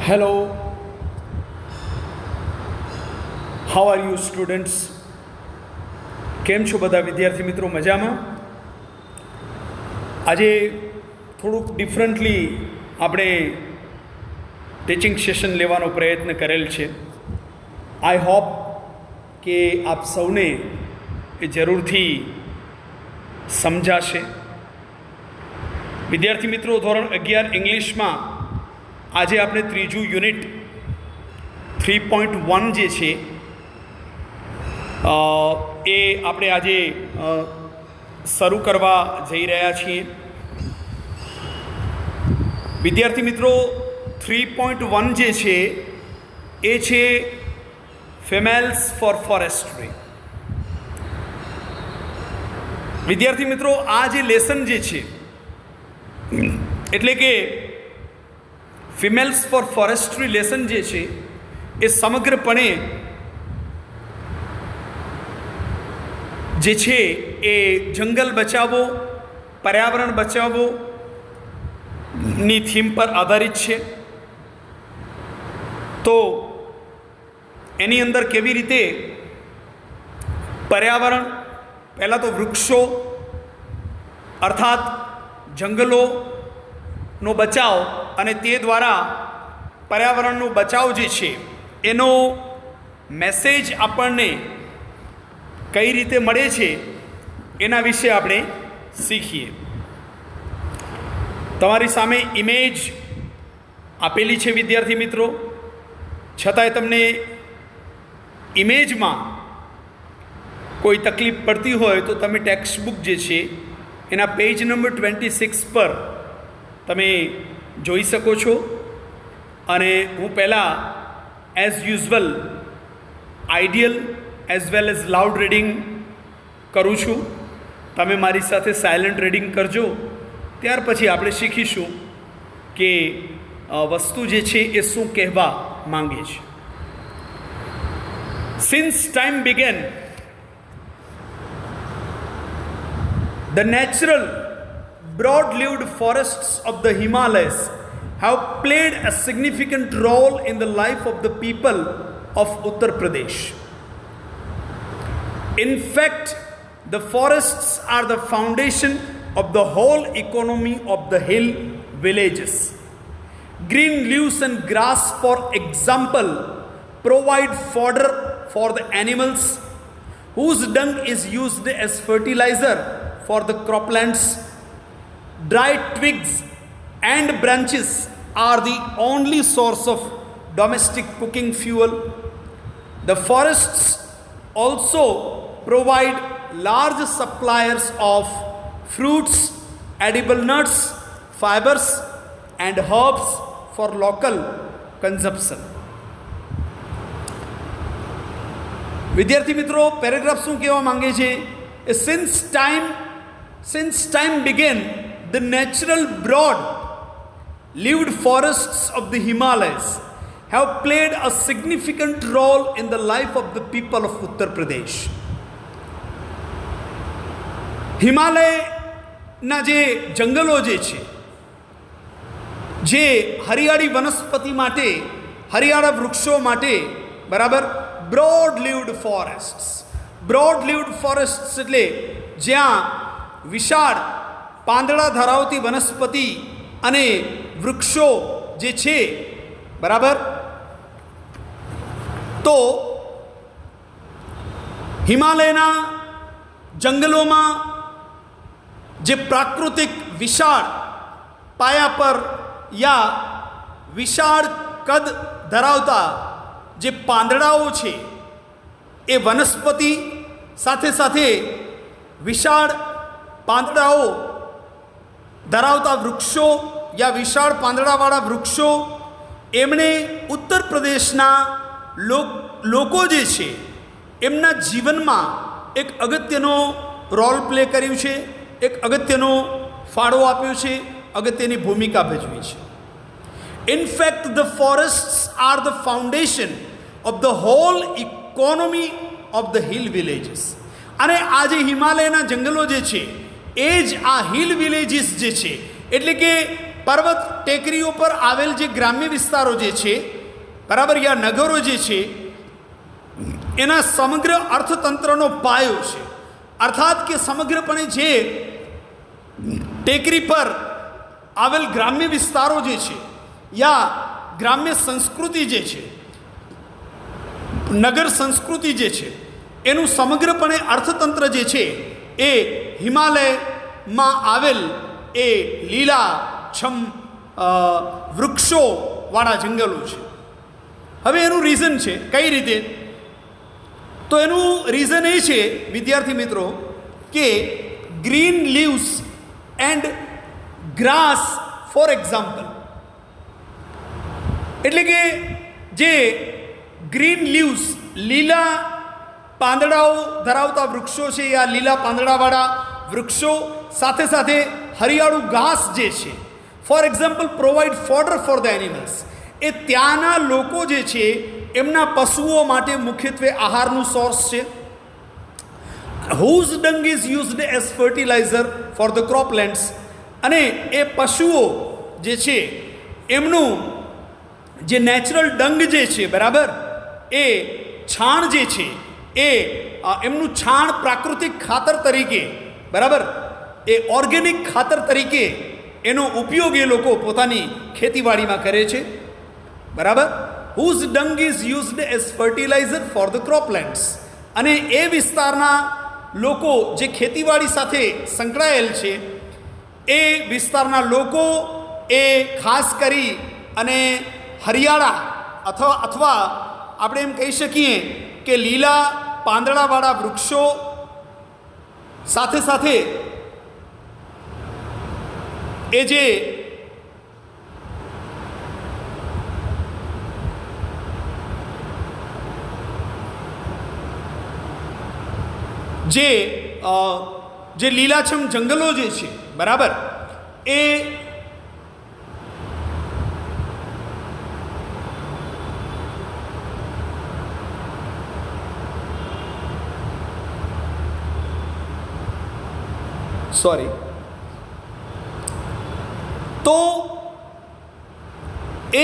Hello, how are you students? કેમ છો બધા વિદ્યાર્થી મિત્રો? મજામાં? આજે થોડુંક ડિફરન્ટલી આપણે ટીચિંગ સેશન લેવાનો પ્રયત્ન કરેલ છે. આઈ હોપ કે આપ સૌને એ જરૂરથી સમજાશે. વિદ્યાર્થી મિત્રો, ધોરણ 11 ઇંગ્લિશમાં આજે આપણે ત્રીજું યુનિટ 3.1 જે છે એ આપણે આજે શરૂ કરવા જઈ રહ્યા છીએ. વિદ્યાર્થી મિત્રો, 3.1 જે છે એ છે ફિમેલ્સ ફોર ફોરેસ્ટ્રી. વિદ્યાર્થી મિત્રો, આ જે લેસન જે છે એટલે કે ફિમેલ્સ ફોર ફોરેસ્ટ્રી લેસન જે છે એ સમગ્રપણે જે છે એ જંગલ બચાવો, પર્યાવરણ બચાવો ની થીમ પર આધારિત છે. તો એની અંદર કેવી રીતે પર્યાવરણ, પહેલાં તો વૃક્ષો અર્થાત જંગલોનો બચાવ અને તે દ્વારા પર્યાવરણનો બચાવ જે છે એનો મેસેજ આપણને કઈ રીતે મળે છે એના વિશે આપણે શીખીએ. તમારી સામે ઇમેજ આપેલી છે વિદ્યાર્થી મિત્રો, છતાંય તમને ઇમેજમાં કોઈ તકલીફ પડતી હોય તો તમે ટેક્સ્ટ બુક જે છે એના પેજ નંબર 26 પર તમે જોઈ શકો છો. અને હું પહેલાં as usual ideal as well as loud reading કરું છું. તમે મારી સાથે સાયલન્ટ રીડિંગ કરજો. ત્યાર પછી આપણે શીખીશું કે વસ્તુ જે છે એ શું કહેવા માંગે છે. Since time began the natural broad-leaved forests of the Himalayas have played a significant role in the life of the people of Uttar Pradesh. In fact, the forests are the foundation of the whole economy of the hill villages. Green leaves and grass, for example, provide fodder for the animals, whose dung is used as fertilizer for the croplands. Dry twigs and branches are the only source of domestic cooking fuel. The forests also provide large suppliers of fruits, edible nuts, fibers and herbs for local consumption. વિદ્યાર્થી મિત્રો, paragraph શું કહેવા માંગે છે? Since time began, the natural broad-leaved forests of the Himalayas have played a significant role in the life of the people of Uttar Pradesh. હિમાલયના જે જંગલો જે છે, જે હરિયાળી વનસ્પતિ માટે, હરિયાળા વૃક્ષો માટે, બરાબર, બ્રોડ-લીવ્ડ ફોરેસ્ટ્સ. બ્રોડ-લીવ્ડ ફોરેસ્ટ્સ એટલે જ્યાં વિશાળ પાંદડા ધરાવતી વનસ્પતિ અને વૃક્ષો જે છે, બરાબર. તો હિમાલયના જંગલોમાં જે પ્રાકૃતિક વિશાળ પાયા પર યા વિશાળ કદ ધરાવતા જે પાંદડાઓ છે એ વનસ્પતિ સાથે સાથે વિશાળ પાંદડાઓ ધરાવતા વૃક્ષો યા વિશાળ પાંદડાવાળા વૃક્ષો એમણે ઉત્તર પ્રદેશના લોકો જે છે એમના જીવનમાં એક અગત્યનો રોલ પ્લે કર્યું છે, એક અગત્યનો ફાળો આપ્યો છે, અગત્યની ભૂમિકા ભજવી છે. In fact, the forests are the foundation of the whole economy of the hill villages. અને આ જે હિમાલયના જંગલો જે છે એ જ આ હિલ વિલેજીસ જે છે એટલે કે પર્વત ટેકરીઓ પર આવેલ જે ગ્રામ્ય વિસ્તારો જે છે, બરાબર, યા નગરો જે છે, એના સમગ્ર અર્થતંત્રનો પાયો છે. અર્થાત કે સમગ્રપણે જે ટેકરી પર આવેલ ગ્રામ્ય વિસ્તારો જે છે યા ગ્રામ્ય સંસ્કૃતિ જે છે, નગર સંસ્કૃતિ જે છે, એનું સમગ્રપણે અર્થતંત્ર જે છે એ હિમાલયમાં આવેલ એ લીલા છમ વૃક્ષોવાળા જંગલો છે. હવે એનું રીઝન છે કઈ રીતે? તો એનું રીઝન એ છે વિદ્યાર્થી મિત્રો કે green leaves and grass for example, એટલે કે જે ગ્રીન લીવ્સ લીલા પાંદડાઓ ધરાવતા વૃક્ષો છે, યા લીલા પાંદડાવાળા વૃક્ષો સાથે સાથે હરિયાળું ઘાસ જે છે, for example provide fodder for the animals, એ ત્યાંના લોકો જે છે એમના પશુઓ માટે મુખ્યત્વે આહારનું સોર્સ છે. Whose dung is used as fertilizer for the croplands, અને એ પશુઓ જે છે એમનું જે નેચરલ ડંગ જે છે, બરાબર, એ છાણ જે છે એ એમનું છાણ પ્રાકૃતિક ખાતર તરીકે, બરાબર, એ ઓર્ગેનિક ખાતર તરીકે એનો ઉપયોગ એ લોકો પોતાની ખેતીવાડીમાં કરે છે, બરાબર. Whose dung is used as fertilizer for the croplands, અને એ વિસ્તારના લોકો જે ખેતીવાડી સાથે સંકળાયેલ છે એ વિસ્તારના લોકો એ ખાસ કરી અને હરિયાળા અથવા આપણે એમ કહી શકીએ કે લીલા પાંદડાવાળા વૃક્ષો સાથે સાથે એ જે લીલાછમ જંગલો જે છે, બરાબર, એ સોરી તો એ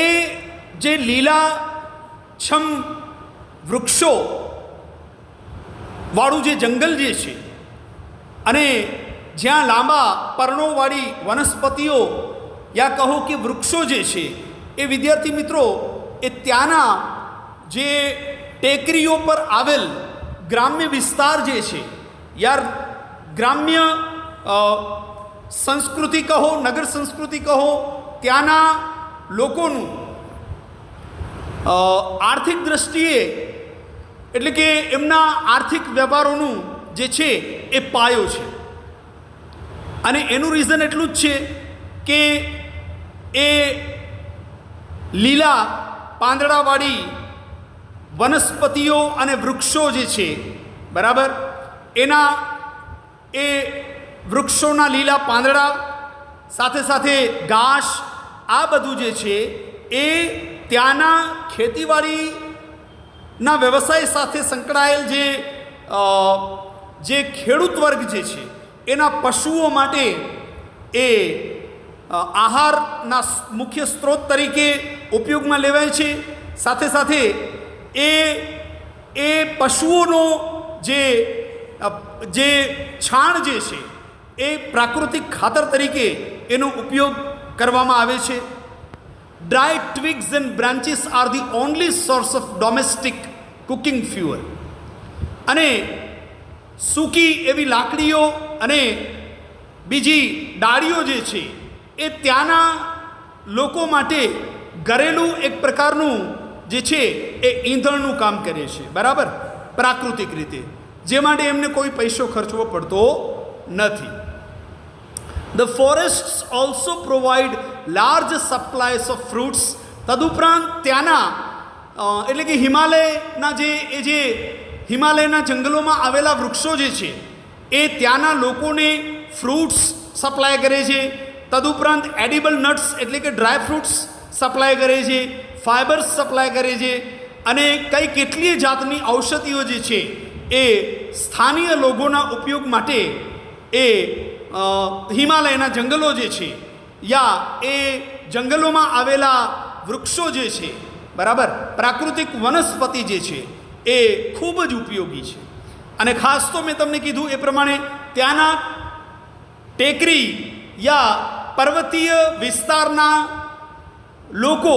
જે લીલાછમ વૃક્ષો વાળું જે જંગલ જે છે અને જ્યાં લાંબા પર્ણોવાળી વનસ્પતિઓ યા કહો કે વૃક્ષો જે છે એ વિદ્યાર્થી મિત્રો એ ત્યાંના જે ટેકરીઓ પર આવેલ ગ્રામ્ય વિસ્તાર જે છે યાર ગ્રામ્ય સંસ્કૃતિ કહો, નગર સંસ્કૃતિ કહો, ત્યાંના લોકોનું આર્થિક દ્રષ્ટિએ એટલે કે એમના આર્થિક વ્યવહારોનું જે છે એ પાયો છે. અને એનું રીઝન એટલું જ છે કે એ લીલા પાંદડાવાળી વનસ્પતિઓ અને વૃક્ષો જે છે, બરાબર, એના એ વૃક્ષોના લીલા પાંદડા સાથે સાથે ઘાસ, આ બધું જે છે એ ત્યાંના ખેતીવાડીના વ્યવસાય સાથે સંકળાયેલ જે ખેડૂત વર્ગ જે છે એના પશુઓ માટે એ આહારના મુખ્ય સ્ત્રોત તરીકે ઉપયોગમાં લેવાય છે. સાથે સાથે એ પશુઓનો જે છાણ જે છે એ પ્રાકૃતિક ખાતર તરીકે એનો ઉપયોગ કરવામાં આવે છે. Dry twigs and branches are the only source of domestic cooking fuel, અને સૂકી એવી લાકડીઓ અને બીજી ડાળીઓ જે છે એ ત્યાંના લોકો માટે ઘરેલું એક પ્રકારનું જે છે એ ઈંધણનું કામ કરે છે, બરાબર, પ્રાકૃતિક રીતે, જે માટે એમને કોઈ પૈસો ખર્ચવો પડતો નથી. The forests also provide large supplies of fruits. તદુપરાંત ત્યાંના એટલે કે હિમાલયના જે હિમાલયના જંગલોમાં આવેલા વૃક્ષો જે છે એ ત્યાંના લોકોને ફ્રૂટ્સ સપ્લાય કરે છે. તદુપરાંત એડિબલ નટ્સ એટલે કે ડ્રાય ફ્રૂટ્સ સપ્લાય કરે છે, ફાઇબર્સ સપ્લાય કરે છે, અને કેટલીય જાતની ઔષધિઓ જે છે એ સ્થાનિય લોકોના ઉપયોગ માટે એ હિમાલયના જંગલો જે છે યા એ જંગલોમાં આવેલા વૃક્ષો જે છે, બરાબર, પ્રાકૃતિક વનસ્પતિ જે છે એ ખૂબ જ ઉપયોગી છે. અને ખાસ તો મેં તમને કીધું એ પ્રમાણે ત્યાંના ટેકરી યા પર્વતીય વિસ્તારના લોકો,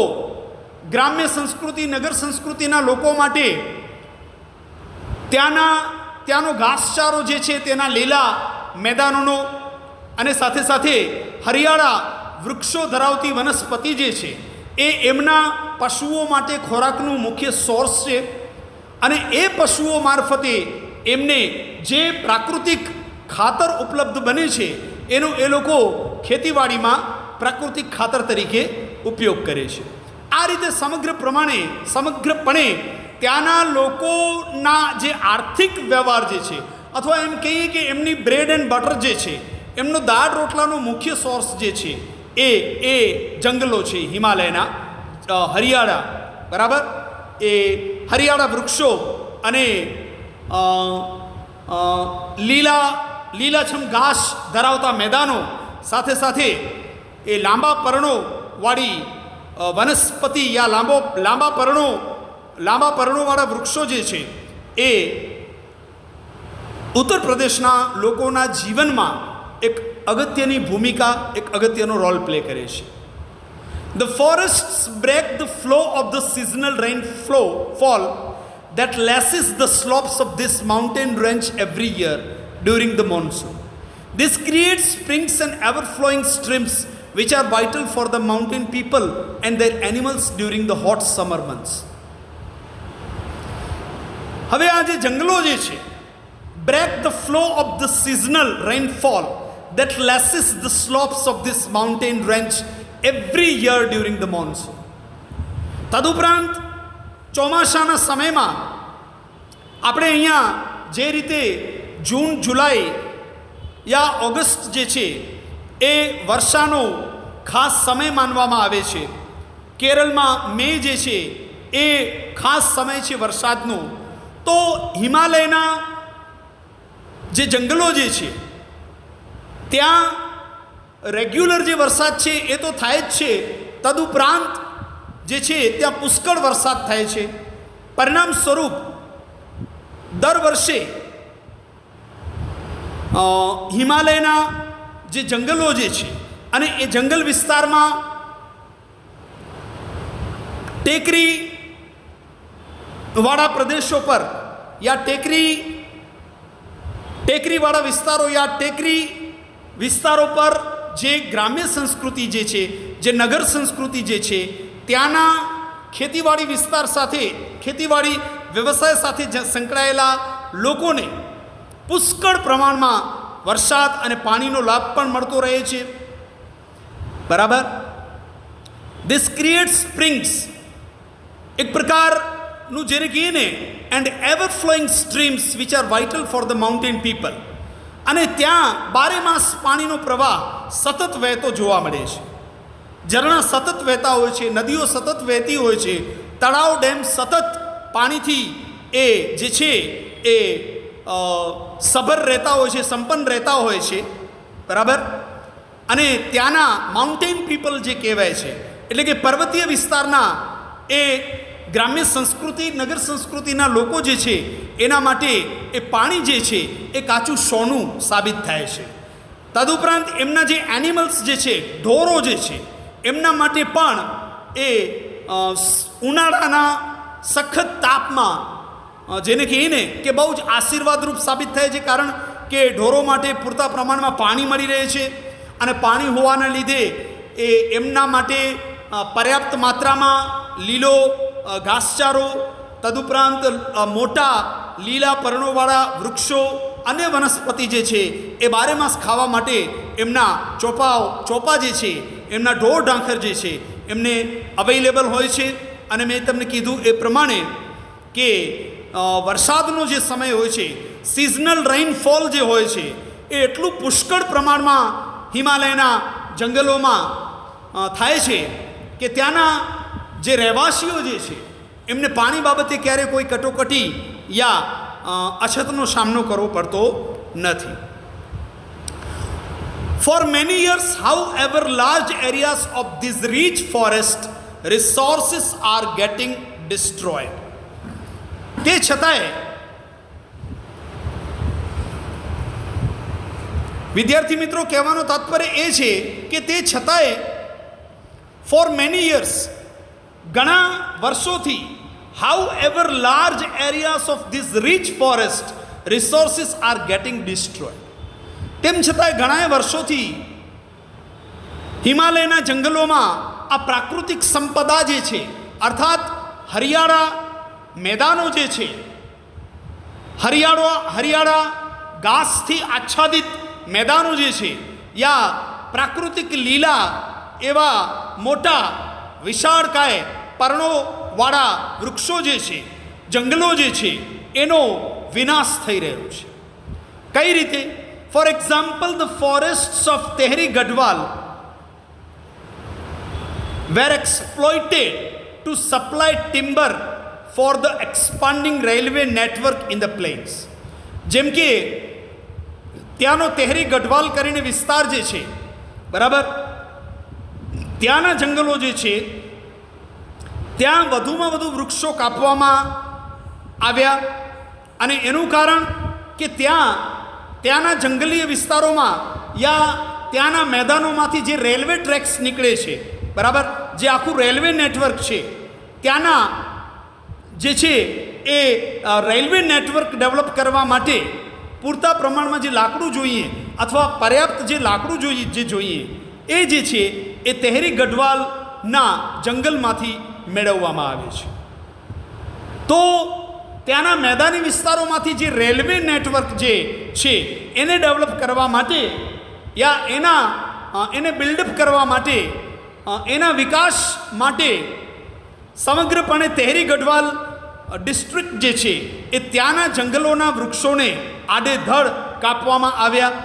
ગ્રામ્ય સંસ્કૃતિ, નગર સંસ્કૃતિના લોકો માટે ત્યાંનો ઘાસચારો જે છે, તેના લીલા મેદાનોનો અને સાથે સાથે હરિયાળા વૃક્ષો ધરાવતી વનસ્પતિ જે છે એ એમના પશુઓ માટે ખોરાકનું મુખ્ય સોર્સ છે. અને એ પશુઓ મારફતે એમને જે પ્રાકૃતિક ખાતર ઉપલબ્ધ બને છે એનો એ લોકો ખેતીવાડીમાં પ્રાકૃતિક ખાતર તરીકે ઉપયોગ કરે છે. આ રીતે સમગ્રપણે ત્યાંના લોકોના જે આર્થિક વ્યવહાર જે છે, અથવા એમ કહીએ કે એમની બ્રેડ એન્ડ બટર જે છે, એમનો દાળ રોટલાનો મુખ્ય સોર્સ જે છે એ જંગલો છે, હિમાલયના હરિયાળા, બરાબર, એ હરિયાળા વૃક્ષો અને લીલાછમ ઘાસ ધરાવતા મેદાનો, સાથે સાથે એ લાંબા પર્ણોવાળી વનસ્પતિ યા લાંબા પર્ણોવાળા વૃક્ષો જે છે એ ઉત્તર પ્રદેશના લોકોના જીવનમાં એક અગત્યની ભૂમિકા, એક અગત્યનો રોલ પ્લે કરે છે. The forests break the flow of the seasonal rainfall that lashes the slopes of this mountain range every year during the monsoon. This creates springs and ever-flowing streams which are vital for the mountain people and their animals during the hot summer months. હવે આ જે જંગલો જે છે, break the flow of the seasonal rainfall that lashes the slopes of this mountain range every year during the monsoon. તદુપરાંત ચોમાસાના સમયમાં આપણે અહીંયા જે રીતે જૂન, જુલાઈ યા ઓગસ્ટ જે છે એ વર્ષાનો ખાસ સમય માનવામાં આવે છે. કેરળમાં મે જે છે એ ખાસ સમય છે વરસાદનો. તો હિમાલયના જે જંગલો જે છે ત્યાં રેગ્યુલર જે વરસાદ છે એ તો થાય જ છે, તદુપરાંત જે છે ત્યાં પુષ્કળ વરસાદ થાય છે. પરિણામ સ્વરૂપ દર વર્ષે હિમાલયના જે જંગલો જે છે અને એ જંગલ વિસ્તારમાં ટેકરીવાળા પ્રદેશો પર યા ટેકરીવાળા વિસ્તારો યા ટેકરી વિસ્તારો પર જે ગ્રામ્ય સંસ્કૃતિ જે છે, જે નગર સંસ્કૃતિ જે છે, ત્યાંના ખેતીવાડી વિસ્તાર સાથે, ખેતીવાડી વ્યવસાય સાથે સંકળાયેલા લોકોને પુષ્કળ પ્રમાણમાં વરસાદ અને પાણીનો લાભ પણ મળતો રહે છે, બરાબર. ધીસ ક્રિએટ સ્પ્રિંગ્સ, એક પ્રકારનું જેને કહીએ ને, and ever flowing streams which are vital for the mountain people. અને ત્યાં બારે માસ પાણીનો પ્રવાહ સતત વહેતો જોવા મળે છે. ઝરણા સતત વહેતા હોય છે, નદીઓ સતત વહેતી હોય છે, તળાવ, ડેમ સતત પાણીથી એ જે છે એ સભર રહેતા હોય છે, સંપન્ન રહેતા હોય છે, બરાબર. અને ત્યાંના માઉન્ટેન પીપલ જે કહેવાય છે, એટલે કે પર્વતીય વિસ્તારના એ ગ્રામ્ય સંસ્કૃતિ, નગર સંસ્કૃતિના લોકો જે છે એના માટે એ પાણી જે છે એ કાચું સોનું સાબિત થાય છે. તદુપરાંત એમના જે એનિમલ્સ જે છે, ઢોરો જે છે, એમના માટે પણ એ ઉનાળાના સખત તાપમાં જેને કહીએ ને કે બહુ જ આશીર્વાદરૂપ સાબિત થાય છે, કારણ કે ઢોરો માટે પૂરતા પ્રમાણમાં પાણી મળી રહે છે. અને પાણી હોવાના લીધે એ એમના માટે પર્યાપ્ત માત્રામાં લીલો ઘાસચારો, તદુપરાંત મોટા લીલા પર્ણોવાળા વૃક્ષો અને વનસ્પતિ જે છે એ બારે માસ ખાવા માટે એમના ચોપા જે છે, એમના ઢોર ઢાંખર જે છે એમને અવેલેબલ હોય છે. અને મેં તમને કીધું એ પ્રમાણે કે વરસાદનો જે સમય હોય છે, સિઝનલ રેઇનફોલ જે હોય છે, એ એટલું પુષ્કળ પ્રમાણમાં હિમાલયના જંગલોમાં થાય છે કે ત્યાંના જે રહેવાસીઓ જે છે એમને પાણી બાબતે ક્યારેય કોઈ કટોકટી યા અછતનો સામનો કરવો પડતો નથી. For many years, however, large areas of this rich forest resources are getting destroyed. તે છતાંય વિદ્યાર્થી મિત્રો કહેવાનો તાત્પર્ય એ છે કે તે છતાંય ફોર મેની યર્સ ઘણા વર્ષોથી however large areas of this rich forest resources are getting destroyed. તેમ છતાંય ઘણા વર્ષોથી હિમાલયના જંગલોમાં આ પ્રાકૃતિક સંપદા જે છે અર્થાત હરિયાળા મેદાનો જે છે હરિયાળા ઘાસથી આચ્છાદિત મેદાનો જે છે યા પ્રાકૃતિક લીલા એવા મોટા વિશાળકાય પર્ણોવાળા વૃક્ષો જે છે જંગલો જે છે એનો વિનાશ થઈ રહ્યો છે. કઈ રીતે? For example, the forests of Tehri Garhwal were exploited to supply timber for the expanding railway network in the plains. જેમ કે ત્યાંનો તેહરી ગઢવાલ કરીને વિસ્તાર જે છે બરાબર, ત્યાંના જંગલો જે છે ત્યાં વધુમાં વધુ વૃક્ષો કાપવામાં આવ્યા અને એનું કારણ કે ત્યાંના જંગલીય વિસ્તારોમાં યા ત્યાંના મેદાનોમાંથી જે રેલવે ટ્રેક્સ નીકળે છે બરાબર, જે આખું રેલવે નેટવર્ક છે ત્યાંના જે છે એ રેલવે નેટવર્ક ડેવલપ કરવા માટે પૂરતા પ્રમાણમાં જે લાકડું જોઈએ અથવા પર્યાપ્ત જે લાકડું જોઈએ એ જે છે એ તેહરી ગઢવાલના જંગલમાંથી મેળવવામાં આવે છે. તો ત્યાંના મેદાની વિસ્તારોમાંથી જે રેલવે નેટવર્ક જે છે એને ડેવલપ કરવા માટે યા એને બિલ્ડઅપ કરવા માટે એના વિકાસ માટે સમગ્રપણે તેહરી ગઢવાલ ડિસ્ટ્રિક્ટ જે છે એ ત્યાંના જંગલોના વૃક્ષોને આડેધડ કાપવામાં આવ્યા.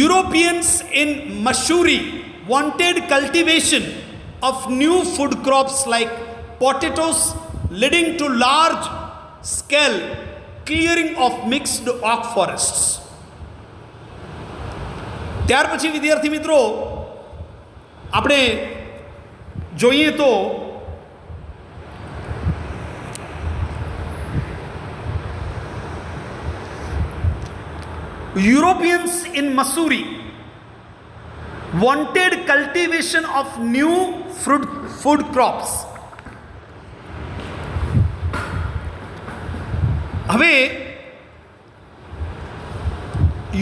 Europeans in Mussoorie wanted cultivation of new food crops like potatoes, leading to large scale clearing of mixed oak forests. ત્યાર પછી વિદ્યાર્થી મિત્રો આપણે જોઈએ તો Europeans in Missouri wanted cultivation of new food crops. હવે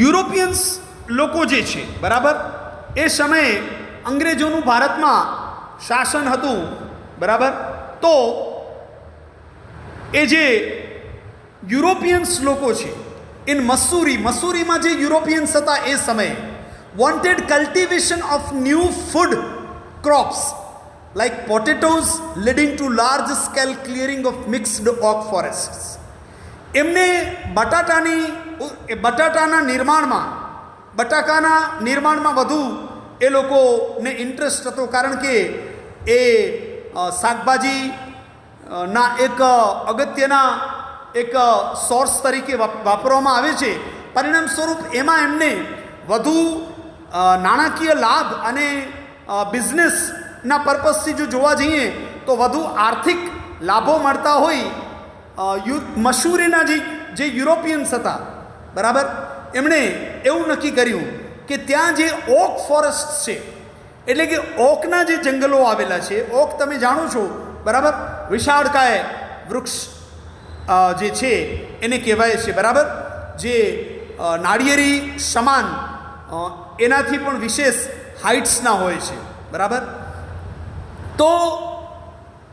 યુરોપિયન્સ લોકો જે છે બરાબર, એ સમયે અંગ્રેજોનું ભારતમાં શાસન હતું બરાબર, તો એ જે યુરોપિયન્સ લોકો છે ઇન મસૂરીમાં જે યુરોપિયન્સ હતા એ સમયે wanted cultivation of new food crops like potatoes, leading to large scale clearing of mixed oak forests. એમને બટાકાના નિર્માણમાં વધુ એ લોકોને ઇન્ટરેસ્ટ હતો, કારણ કે એ શાકભાજીના એક અગત્યના એક સોર્સ તરીકે વાપરવામાં આવે છે. પરિણામ સ્વરૂપ એમાં એમને વધુ નાણાકીય લાભ અને બિઝનેસના પર્પઝથી જો જોવા જઈએ તો વધુ આર્થિક લાભો મળતા હોય મસૂરીના જે યુરોપિયન્સ હતા બરાબર, એમણે એવું નક્કી કર્યું કે ત્યાં જે ઓક ફોરેસ્ટ છે એટલે કે ઓકના જે જંગલો આવેલા છે, ઓક તમે જાણો છો બરાબર, વિશાળકાય વૃક્ષ જે છે એને કહેવાય છે બરાબર, જે નાળિયેરી સમાન એનાથી પણ વિશેષ હાઇટ્સના હોય છે બરાબર. તો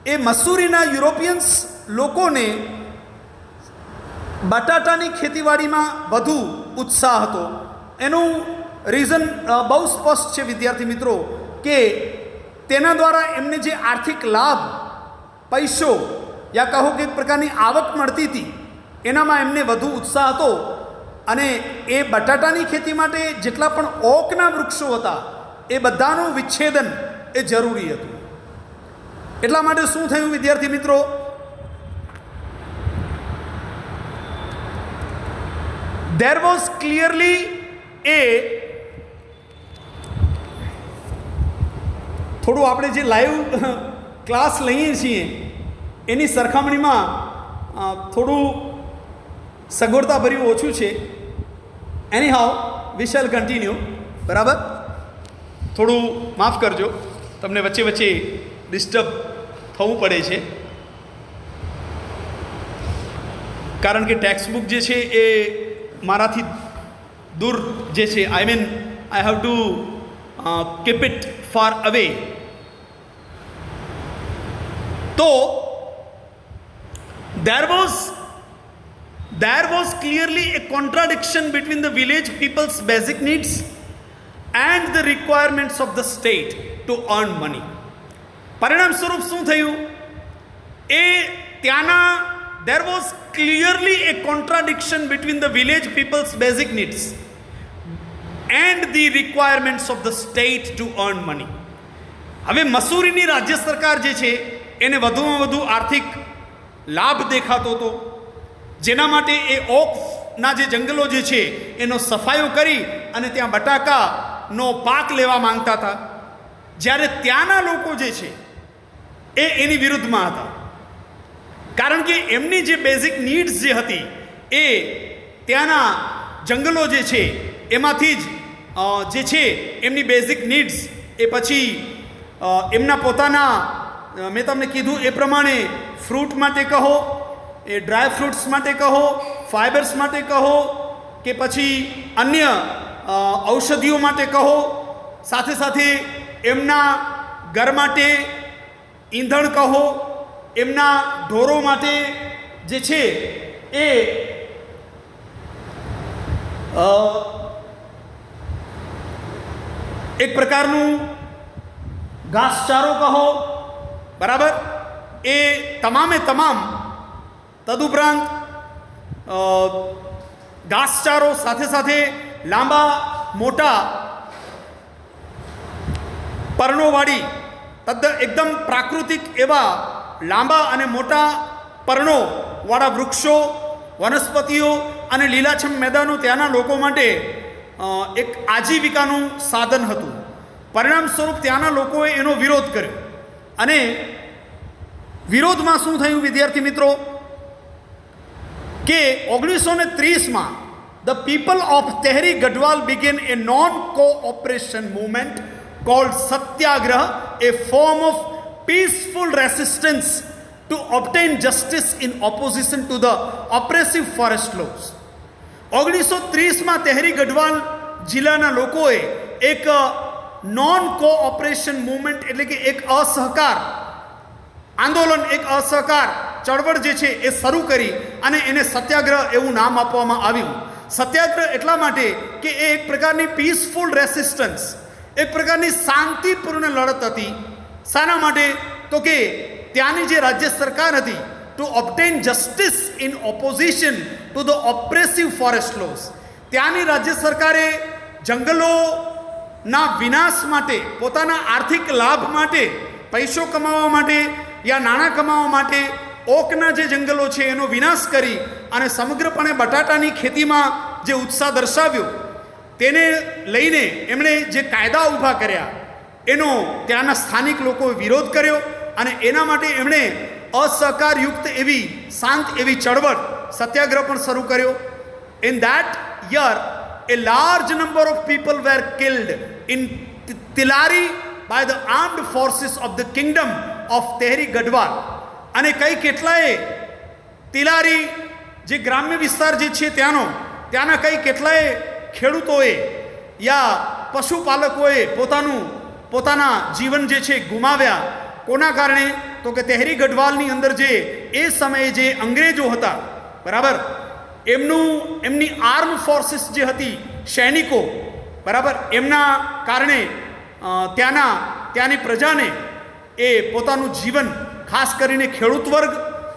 એ મસૂરીના યુરોપિયન્સ લોકોને બટાટાની ખેતીવાડીમાં વધુ ઉત્સાહ હતો. એનું રીઝન બહુ સ્પષ્ટ છે વિદ્યાર્થી મિત્રો કે તેના દ્વારા એમને જે આર્થિક લાભ, પૈસો યા કહો કે એક પ્રકારની આવક મળતી હતી એનામાં એમને વધુ ઉત્સાહ હતો. અને એ બટાટાની ખેતી માટે જેટલા પણ ઓકના વૃક્ષો હતા એ બધાનું વિચ્છેદન એ જરૂરી હતું. એટલા માટે શું થયું વિદ્યાર્થી મિત્રો, there was clearly એ થોડું આપણે જે લાઈવ ક્લાસ લઈએ છીએ એની સરખામણીમાં થોડું સગવડતાભર્યું ઓછું છે. એની હાઉ વી શેલ કન્ટિન્યુ. બરાબર, થોડું માફ કરજો, તમને વચ્ચે વચ્ચે ડિસ્ટર્બ થવું પડે છે, કારણ કે ટેક્સ્ટ બુક જે છે એ મારાથી દૂર જે છે, I mean I have to keep it far away. તો there was clearly a contradiction between the village people's basic needs and the requirements of the state to earn money. પરિણામ સ્વરૂપ શું થયું? એ ત્યાંના there was clearly a contradiction between the village people's basic needs and the requirements of the state to earn money. હવે મસૂરીની રાજ્ય સરકાર જે છે એને વધુમાં વધુ આર્થિક લાભ દેખાતો હતો, જેના માટે એ ઓકના જે જંગલો જે છે એનો સફાયો કરી અને ત્યાં બટાકાનો પાક લેવા માંગતા હતા, જ્યારે ત્યાંના લોકો જે છે એ એની વિરુદ્ધમાં હતા, કારણ કે એમની જે બેઝિક નીડ્સ જે હતી એ ત્યાંના જંગલો જે છે એમાંથી જે છે એમની બેઝિક નીડ્સ એ પછી એમના પોતાના, મેં તમને કીધું એ પ્રમાણે ફ્રૂટ માટે કહો, એ ડ્રાય ફ્રૂટ્સ માટે કહો, ફાઇબર્સ માટે કહો, કે પછી અન્ય ઔષધિઓ માટે કહો, સાથે સાથે એમના ઘર માટે ઈંધણ કહો, એમના ઢોરો માટે જે છે એ એક પ્રકારનું ઘાસચારો કહો, બરાબર, એ તમામે તમામ. તદુપરાંત ઘાસચારો સાથે સાથે લાંબા મોટા પર્ણોવાળી એકદમ પ્રાકૃતિક એવા લાંબા અને મોટા પર્ણોવાળા વૃક્ષો, વનસ્પતિઓ અને લીલાછમ મેદાનો ત્યાંના લોકો માટે એક આજીવિકાનું સાધન હતું. પરિણામ સ્વરૂપ ત્યાંના લોકોએ એનો વિરોધ કર્યો, અને વિરોધમાં શું થયું વિદ્યાર્થી મિત્રો કે 1930માં the people of Tehri Gadwal began a non-cooperation movement called Satyagrah, a form of peaceful resistance to obtain justice in opposition to the oppressive forest laws. 1930માં Tehri Garhwal જિલ્લાના લોકોએ એક નોન કોઓપરેશન મૂવમેન્ટ એટલે કે એક અસહકાર આંદોલન, એક અસહકાર ચળવળ જે છે એ શરૂ કરી અને એને સત્યાગ્રહ એવું નામ આપવામાં આવ્યું. સત્યાગ્રહ એટલા માટે કે એ એક પ્રકારની પીસફુલ રેસિસ્ટન્સ, એક પ્રકારની શાંતિપૂર્ણ લડત હતી. શાના માટે? તો કે ત્યાંની જે રાજ્ય સરકાર હતી, to obtain justice in opposition to the oppressive forest laws. ત્યાંની રાજ્ય સરકારે જંગલોના વિનાશ માટે, પોતાના આર્થિક લાભ માટે, પૈસો કમાવા માટે યા નાણાં કમાવા માટે ઓકના જે જંગલો છે એનો વિનાશ કરી અને સમગ્રપણે બટાટાની ખેતીમાં જે ઉત્સાહ દર્શાવ્યો, તેને લઈને એમણે જે કાયદા ઊભા કર્યા એનો ત્યાંના સ્થાનિક લોકોએ વિરોધ કર્યો, અને એના માટે એમણે અસહકારયુક્ત એવી શાંત એવી ચળવળ સત્યાગ્રહ પણ શરૂ કર્યો. In that year a large number of people were killed in Tilari by the armed forces of the kingdom of Tehri Gadwal. અને કઈ કેટલાય તિલારી જે ગ્રામ્ય વિસ્તાર જે છે ત્યાંના કઈ કેટલાય ખેડૂતોએ યા પશુપાલકોએ પોતાના જીવન જે છે ગુમાવ્યા. કોના કારણે? તો કે તેહરી ગઢવાલની અંદર જે એ સમયે જે અંગ્રેજો હતા, બરાબર, એમની આર્મ ફોર્સિસ જે હતી, સૈનિકો, બરાબર, એમના કારણે ત્યાંની પ્રજાને એ પોતાનું જીવન, ખાસ કરીને ખેડૂત વર્ગ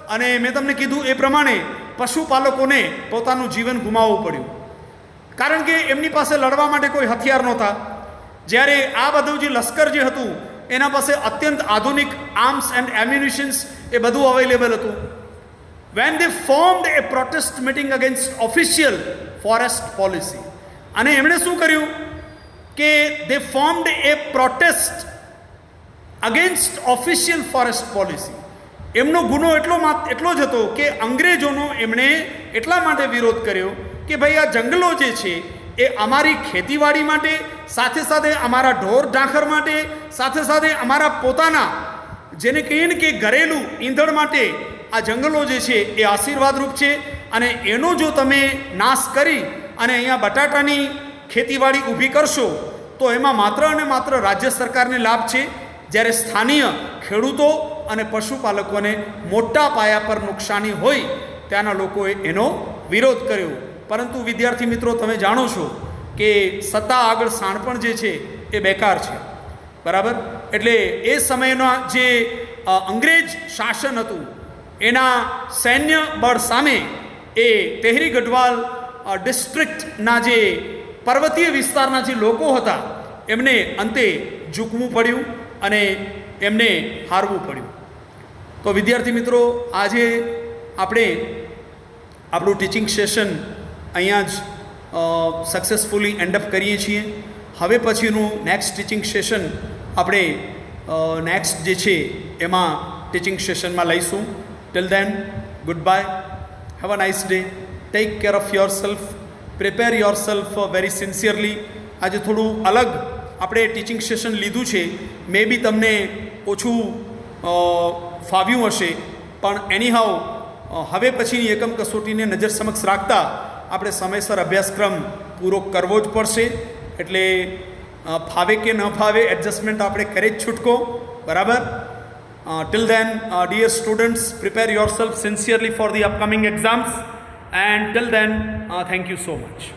અને મેં તમને કીધું એ પ્રમાણે પશુપાલકોને પોતાનું જીવન ગુમાવવું પડ્યું, કારણ કે એમની પાસે લડવા માટે કોઈ હથિયાર નહોતા. જ્યારે આ બધું જે લશ્કર જે હતું એના પાસે અત્યંત આધુનિક આર્મ્સ એન્ડ એમ્યુનિશન્સ એ બધું અવેલેબલ હતું. When they formed a protest meeting against official forest policy, અને એમણે શું કર્યું કે they formed a protest against official forest policy. એમનો ગુનો એટલો જ હતો કે અંગ્રેજોનો એમણે એટલા માટે વિરોધ કર્યો કે ભાઈ આ જંગલો જે છે એ અમારી ખેતીવાડી માટે, સાથે સાથે અમારા ઢોર ઢાંખર માટે, સાથે સાથે અમારા પોતાના જેને કહીએ ને કે ઘરેલું ઈંધણ માટે આ જંગલો જે છે એ આશીર્વાદરૂપ છે. અને એનો જો તમે નાશ કરી અને અહીંયા બટાટાની ખેતીવાડી ઊભી કરશો તો એમાં માત્ર અને માત્ર રાજ્ય સરકારને લાભ છે, જ્યારે સ્થાનિય ખેડૂતો અને પશુપાલકોને મોટા પાયા પર નુકસાની હોય ત્યાંના લોકોએ એનો વિરોધ કર્યો. પરંતુ વિદ્યાર્થી મિત્રો, તમે જાણો છો કે સત્તા આગળ શાણપણ જે છે એ બેકાર છે, બરાબર. એટલે એ સમયના જે અંગ્રેજ શાસન હતું એના સૈન્ય બળ સામે એ તેહરી ગઢવાલ ડિસ્ટ્રિક્ટના જે પર્વતીય વિસ્તારના જે લોકો હતા એમને અંતે ઝૂકવું પડ્યું અને એમને હારવું પડ્યું. તો વિદ્યાર્થી મિત્રો, આજે આપણે આપણું ટીચિંગ સેશન અહીંયા જ સક્સેસફુલી એન્ડઅપ કરીએ છીએ. હવે પછીનું નેક્સ્ટ ટીચિંગ સેશન આપણે નેક્સ્ટ જે છે એમાં ટીચિંગ સેશનમાં લઈશું. Till then, good bye, have a nice day, take care of your self, prepare your self very sincerely. આજે થોડું અલગ આપણે ટીચિંગ સેશન લીધું છે, મે બી તમને ઓછું ફાવ્યું હશે, પણ એનીહાઉ હવે પછીની એકમ કસોટીને નજર સમક્ષ રાખતા આપણે સમયસર અભ્યાસક્રમ પૂરો કરવો જ પડશે. એટલે ફાવે કે ન ફાવે એડજસ્ટમેન્ટ આપણે કરી જ છૂટકો, બરાબર. Till then, dear students, prepare yourself sincerely for the upcoming exams, and till then, thank you so much.